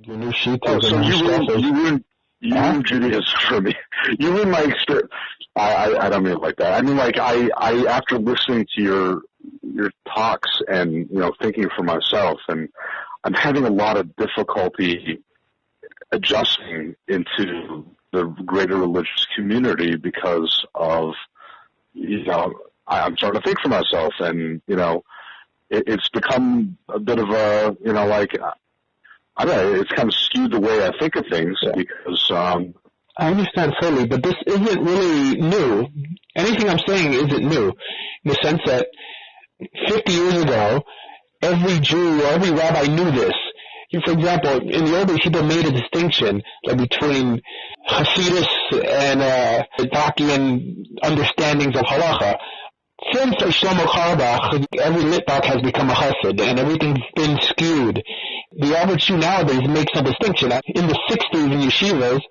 Your new sheet. So you ruined Judaism for me. You ruined my experience. I don't mean it like that. I mean, like, I after listening to your talks and, thinking for myself, and I'm having a lot of difficulty adjusting into the greater religious community because of, I'm starting to think for myself, and, it's become a bit of a, I don't know, it's kind of skewed the way I think of things because, I understand fully, but this isn't really new. Anything I'm saying isn't new, in the sense that 50 years ago, every Jew or every rabbi knew this. For example, in the old days, people made a distinction between Hasidus and Litvakian understandings of halacha. Since Shlomo Carlebach, every Litvak has become a Hasid, and everything's been skewed. The average Jew nowadays makes no distinction. In the 60s in yeshivas,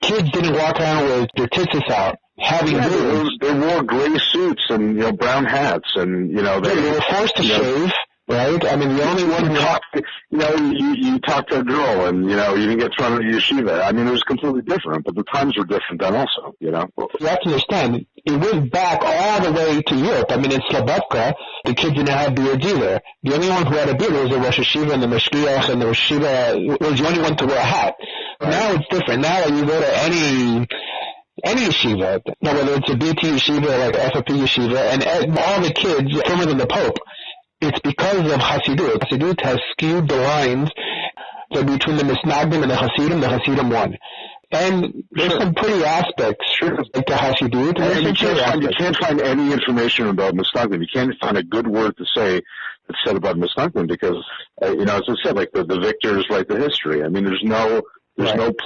kids didn't walk around with their tzitzis out, having beards. They wore gray suits and, brown hats, and, they were forced to shave. Right? I mean, the only one who you talked to a girl and, you didn't get thrown into yeshiva. I mean, it was completely different, but the times were different then also, You have to understand, it went back all the way to Europe. I mean, in Slobodka, the kids didn't have beards either. The only one who had a beard was the Rosh Hashiva and the Mashgiach, and the Rosh Hashiva was the only one to wear a hat. Right. Now it's different. Now when you go to any yeshiva, whether it's a BT yeshiva or like a FFP yeshiva, and all the kids, firmer than the Pope, it's because of Hasidut. Hasidut has skewed the lines between the Mitnagdim and the Hasidim won. And there's some pretty aspects like the Hasidut. And you can't find any information about Mitnagdim. You can't find a good word to say that's said about Mitnagdim because, as I said, like the victors write the history. I mean, there's no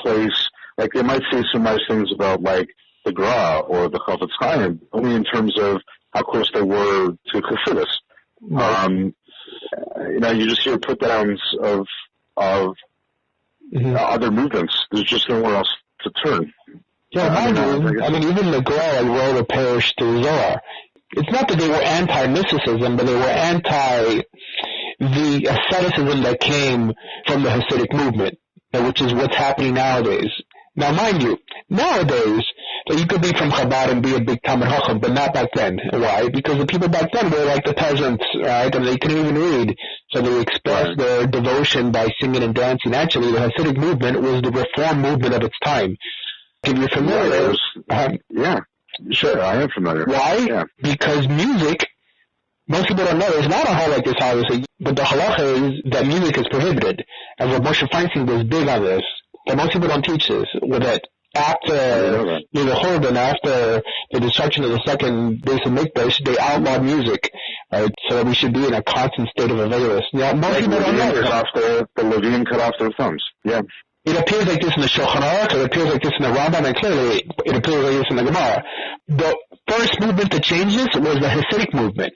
place, like they might say some nice things about like the Gra or the Chafetz Chaim, only in terms of how close they were to Chassidus. Right. You just hear put-downs of other movements. There's just nowhere else to turn. Yeah, I mean, even the Gra wrote a parish to Zohar. It's not that they were anti-mysticism, but they were anti the asceticism that came from the Hasidic movement, which is what's happening nowadays. Now, mind you, nowadays, you could be from Chabad and be a big Talmid Chacham, but not back then. Why? Because the people back then were like the peasants, right? And they couldn't even read. So they expressed their devotion by singing and dancing. Actually, the Hasidic movement was the reform movement of its time. If you're familiar. Yeah, sure, I am familiar. Why? Yeah. Because music, most people don't know, there's not a halacha like this, obviously, but the halacha is that music is prohibited. And Rabbi Moshe Feinstein was big on this. And most people don't teach this, with that after the Churban, after the destruction of the second base of Mikdash, they outlawed music, right? So that we should be in a constant state of awareness. Now, most people don't know this. The Levium cut off their thumbs. Yeah. It appears like this in the Shulchan Aruch, it appears like this in the Rambam, and clearly it appears like this in the Gemara. The first movement to change this was the Hasidic movement,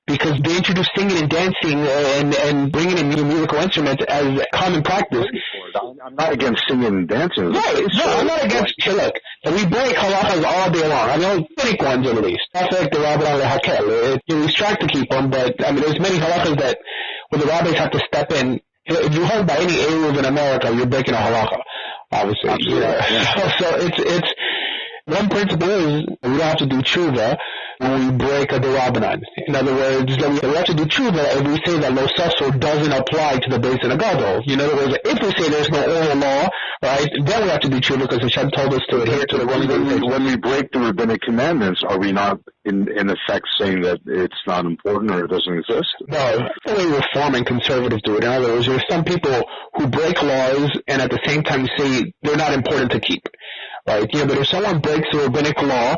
because they introduced singing and dancing and bringing in new musical instruments as common practice. I'm not against singing and dancing. No, I'm not against chiluk. We break halachas all day long. I mean, Hasidic ones at least. That's like the Rabbi Hakel. We strive to keep them, but I mean, there's many halachas that where the rabbis have to step in. If you hold by any Eruv in America, you're breaking a halacha, obviously. Absolutely. Yeah. So it's one principle is we don't have to do tshuva when we break a derabanan. In other words, we have to do tshuva if we say that lo sasor doesn't apply to the base and the gadol. In other words, if we say there's no oral law, right, then we have to do tshuva because Hashem told us to adhere to the one. When we break the rabbinic commandments, are we not in effect saying that it's not important or it doesn't exist? No, only reform and conservative do it. In other words, there's some people who break laws and at the same time say they're not important to keep. Right? But if someone breaks the rabbinic law,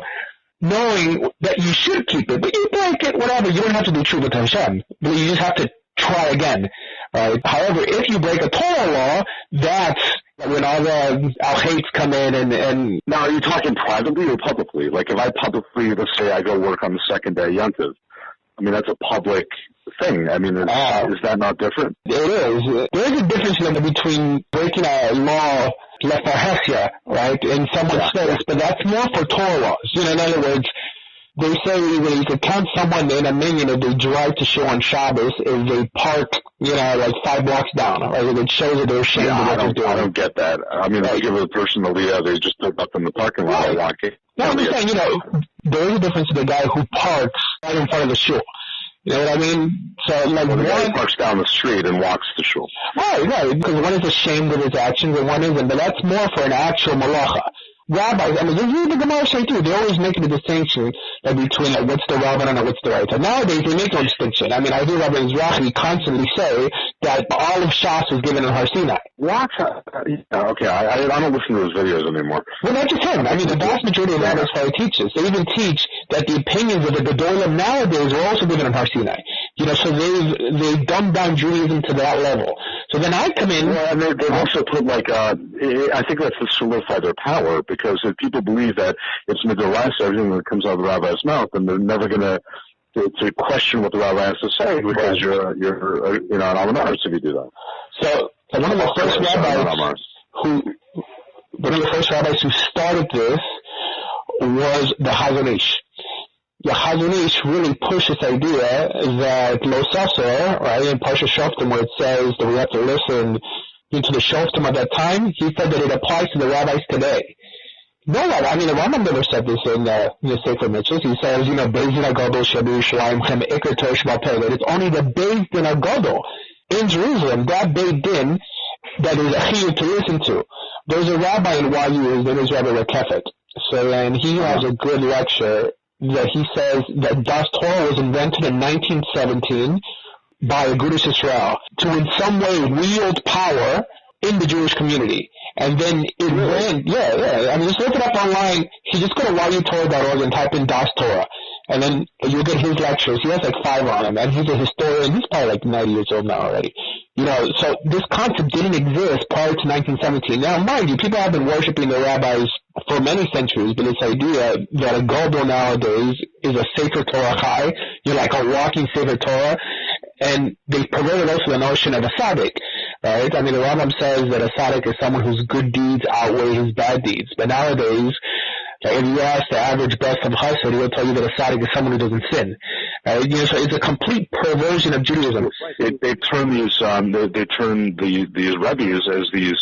knowing that you should keep it, but you break it, whatever, you don't have to do tshuva to Hashem. But you just have to try again. Right? However, if you break a Torah law, that's when all the al-hates come in and... Now, are you talking privately or publicly? Like, if I publicly, let's say I go work on the second day Yontiv, I mean, that's a public thing. I mean, is that not different? It is. There is a difference between breaking a law lefarhesia, right, in someone's face, but that's more for Torah laws. In other words, they say that you could count someone in a million if they drive to shul on Shabbos if they park, like 5 blocks down. Right? It shows that they're ashamed of what they're doing. I don't get that. I mean, if you give a person the lead, they just put up in the parking lot and walk it. No, I'm just saying, there is a difference to the guy who parks right in front of the shul. You know what I mean? So, the guy who parks down the street and walks to shul. Right, because one is ashamed of his actions and one isn't, but that's more for an actual malacha. Rabbis, I mean, this is the Gemara say too, they always make the distinction between what's the rabbanon and what's the right. And nowadays they make no distinction. I mean, I hear Rabbi Mizrahi constantly say that all of Shas was given in Har Sinai. What? Okay, I don't listen to those videos anymore. Well, not just him. I mean, the vast majority of rabbis teaches. They even teach that the opinions of the Gedolim nowadays are also given in Har Sinai. So they've dumbed down Judaism to that level. So then I come in. Well, and they've also put I think that's to solidify their power, because if people believe that it's midoraisa, everything that comes out of the rabbi's mouth, then they're never going to question what the rabbi has to say, because you're an alamaris if you do that. So one of the first rabbis who started this was the Hazon The Chazon Ish really pushed this idea that Lo Sasor, right, in Parsha Shoftim, where it says that we have to listen to the Shoftim at that time, he said that it applies to the rabbis today. No, I mean, the Rambam never said this in the Sefer Mitzvahs. He says, Beis Din HaGadol Shebirushalayim Chem Iker Torah Sheba'al Peh, that it's only the Beis Din HaGadol in Jerusalem, that Beis Din, that is a chiyuv to listen to. There's a rabbi in YU, his name is Rabbi Rekefet. So, and he has a good lecture that he says that Das Torah was invented in 1917 by Agudas Yisrael to in some way wield power in the Jewish community. And then it ran, I mean, just look it up online. You just go to yutorah.org and type in Das Torah. And then you'll get his lectures. He has 5 on them, and he's a historian. He's probably 90 years old now already. So this concept didn't exist prior to 1917. Now, mind you, people have been worshiping the rabbis for many centuries, but this idea that a gadol nowadays is a Sefer Torah Chai, you're like a walking Sefer Torah, and they perverted also the notion of a tzaddik, right? I mean, the Rambam says that a tzaddik is someone whose good deeds outweigh his bad deeds, but nowadays, if you ask the average best of Chassid, he will tell you that a tzaddik is someone who doesn't sin. So it's a complete perversion of Judaism. They turn these rabbis as these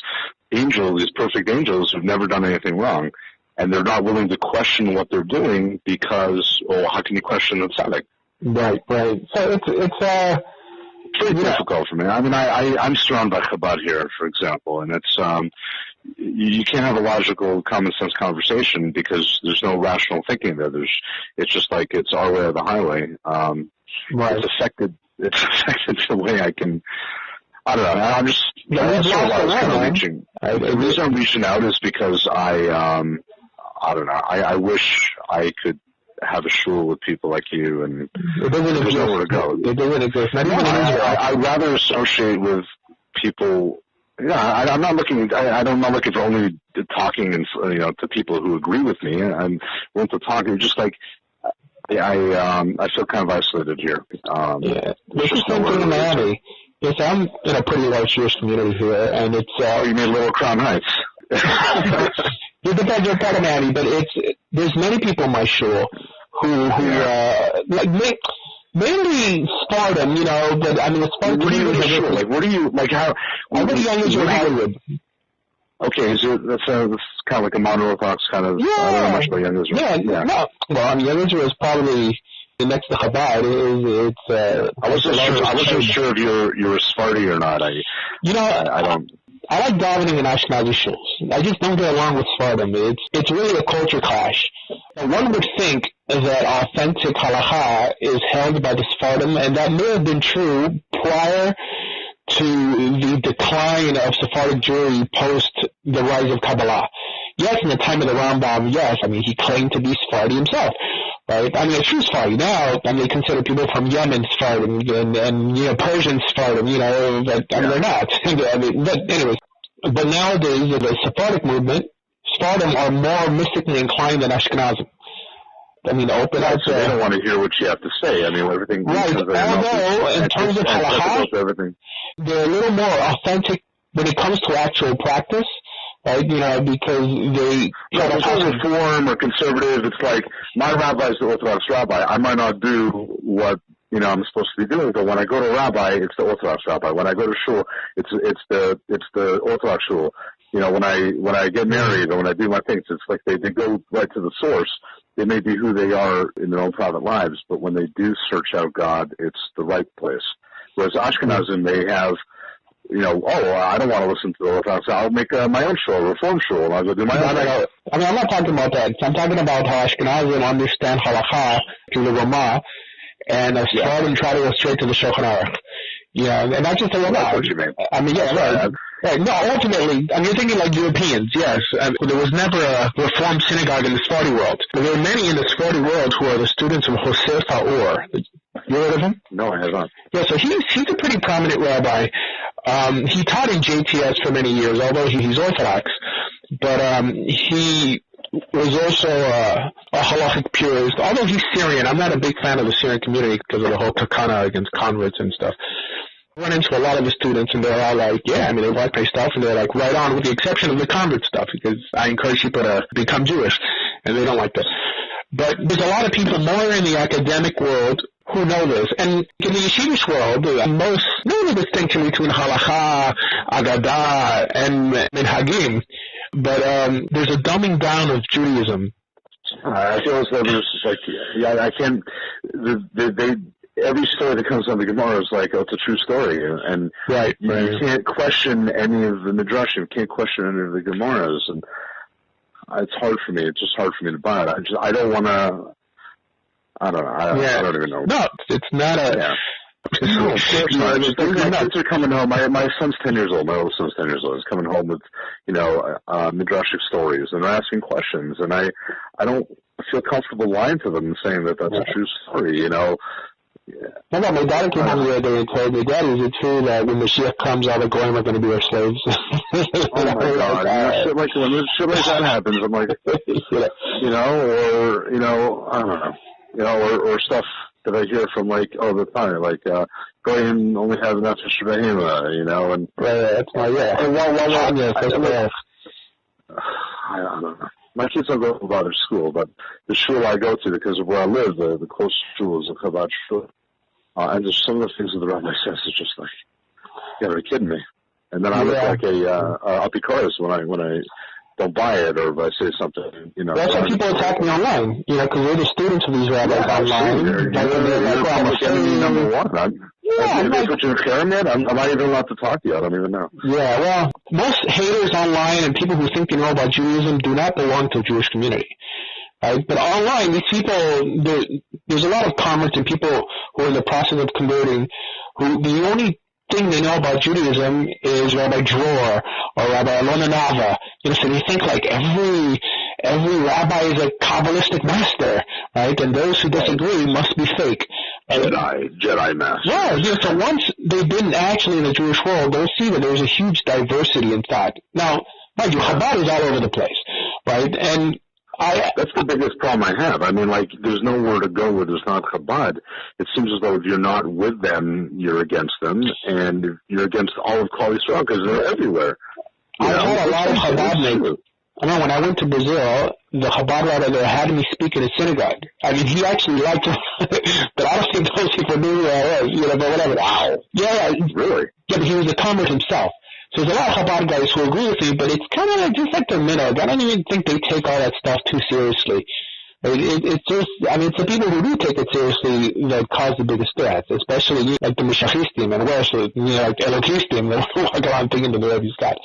angels, these perfect angels who've never done anything wrong, and they're not willing to question what they're doing because, how can you question a tzaddik? Right. So it's very difficult for me. I mean, I'm surrounded by Chabad here, for example, and it's you can't have a logical, common sense conversation because there's no rational thinking there. It's just like it's our way or the highway. Right. It's affected the way I can. I don't know. I'm just. The reason I'm reaching out is because I don't know. I wish I could have a shul with people like you, and there's nowhere to go. It doesn't exist. I'd rather associate with people. I'm not looking. I'm not looking for only talking and to people who agree with me. I'm willing to talk. It's just like I feel kind of isolated here. This is something in Miami. Yes, I'm in a pretty large Jewish community here, and it's. You mean Little Crown Heights? It depends on part of Miami, but there's many people in my shul who mainly Spartan, but I mean, it's Spartan. What do you mean? Like, what do you like? How? What do young Israel Hollywood? Okay, so that's kind of like a mono-orthodox kind of. I don't know much about young Israel. Yeah. No. Well, I mean, young Israel is probably next to Chabad. I wasn't sure if you're a Sephardi or not. I don't. I like davening in Ashkenazi shuls. I just don't get along with Sephardim. It's really a culture clash. One would think that authentic halacha is held by the Sephardim, and that may have been true prior to the decline of Sephardic Jewry post the rise of Kabbalah. Yes, in the time of the Rambam, yes. I mean, he claimed to be Sephardi himself. Right? I mean, a true Sephardi. Now, I mean, they consider people from Yemen Sephardim and Persian Sephardim, but I mean, they're not. I mean, but anyway. But nowadays, the Sephardic movement, Sephardim are more mystically inclined than Ashkenazim. I mean, open up. So they don't want to hear what you have to say. I mean, everything. Right. Although, in terms of halacha, they're a little more authentic when it comes to actual practice. right? Because they try to pass reform or conservative. It's like my rabbi is the Orthodox rabbi. I might not do what I'm supposed to be doing, but when I go to a rabbi, it's the Orthodox rabbi. When I go to shul, it's the Orthodox shul. When I get married or when I do my things, it's like they go right to the source. They may be who they are in their own private lives, but when they do search out God, it's the right place. Whereas Ashkenazim, they have, I don't want to listen to the Orthodox. I'll make my own shul, a reform shul, and I'll go do my own thing. I mean, I'm not talking about that. I'm talking about how Ashkenazim understand halakha through the Ramah, and Sephardim try to go straight to the Shulchan Aruch. And not just the Ramah. That's what you mean. I mean, yeah, right. Right. No, ultimately, you're thinking like Europeans, yes. There was never a Reformed synagogue in the Sephardi world. But there are many in the Sephardi world who are the students of Josef Haor. You heard of him? No, I have not. Yeah, so he's a pretty prominent rabbi. He taught in JTS for many years, although he's Orthodox. But he was also a halachic purist, although he's Syrian. I'm not a big fan of the Syrian community because of the whole takana against converts and stuff. I run into a lot of the students, and they're all like, yeah, I mean, they like my stuff, and they're like, right on, with the exception of the convert stuff, because I encourage people to become Jewish, and they don't like this. But there's a lot of people more in the academic world who know this. And in the yeshivish world, no distinction between halakha, agadah, and minhagim, but there's a dumbing down of Judaism. I feel as though there's I can't, every story that comes on the Gemara is like, it's a true story, and you can't question any of the midrashim, you can't question any of the Gemaras, and it's hard for me. It's just hard for me to buy it. I don't want to. I don't know. I don't even know. No, it's not a. Yeah. My kids are coming home. My son's 10 years old. My oldest son's 10 years old. He's coming home with, midrashic stories, and they're asking questions, and I don't feel comfortable lying to them and saying that that's a true story. No, my daughter came home the other day and told me, Daddy, is it true that when Mashiach comes, all the goyim are going to be our slaves? Oh my God! Shit like that happens, I'm like, or I don't know, or stuff that I hear from all the time, like goyim only have nefesh behema, and that's my I don't know. My kids don't go to a school, but the shul I go to, because of where I live, the closest shul is a Chabad shul. And just some of the things that the rabbi says is just like, you gotta be kidding me. And then I look like a apikoros when I don't buy it or if I say something, That's why people attack me online, because we're the students of these rabbis online. You're enemy number one. Am I even allowed to talk to you? I don't even know. Yeah, well, most haters online and people who think they know about Judaism do not belong to the Jewish community. Right? But online, these people, there's a lot of converts and people who are in the process of converting who the only thing they know about Judaism is Rabbi Dror or Rabbi Alona Nava. So they think like every rabbi is a Kabbalistic master, right? And those who disagree must be fake. Jedi master. Yeah, so once they've been actually in the Jewish world, they'll see that there's a huge diversity in thought. Now, mind you, Chabad is all over the place, right? And that's the biggest problem I have. I mean, there's nowhere to go where there's not Chabad. It seems as though if you're not with them, you're against them, and you're against all of Klal Yisrael because they're everywhere. I had a lot of Chabad mates. I know when I went to Brazil, the Chabad rabbi there had me speak in a synagogue. I mean, he actually liked it, but I don't think those people knew who I was, but whatever. Wow. Yeah. Really? Yeah, but he was a convert himself. So there's a lot of Chabad guys who agree with me, but it's kind of just like their minhag. I don't even think they take all that stuff too seriously. It's just, it's the people who do take it seriously that cause the biggest threats, especially like the Mishachistim and worse, like Elokistim that walk around thinking that they're these guys.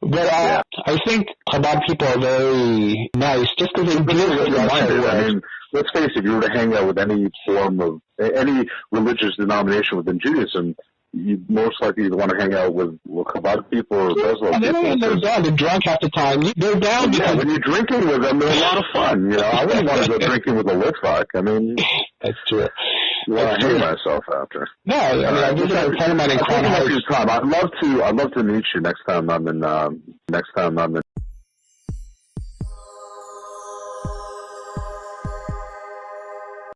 But I think Chabad people are very nice just because they deal with the outside world. I mean, let's face it, if you were to hang out with any form of, any religious denomination within Judaism, you most likely want to hang out with Chabad people or Bezlo people. They're down. They're drunk half the time. They're down because... Yeah, when you're drinking with them, they're a lot of fun. I wouldn't want to go drinking with a Litvak. I mean... That's true. You want to hate myself after. No, I just had a friend of mine in Crown Heights. I'd love to meet you next time I'm in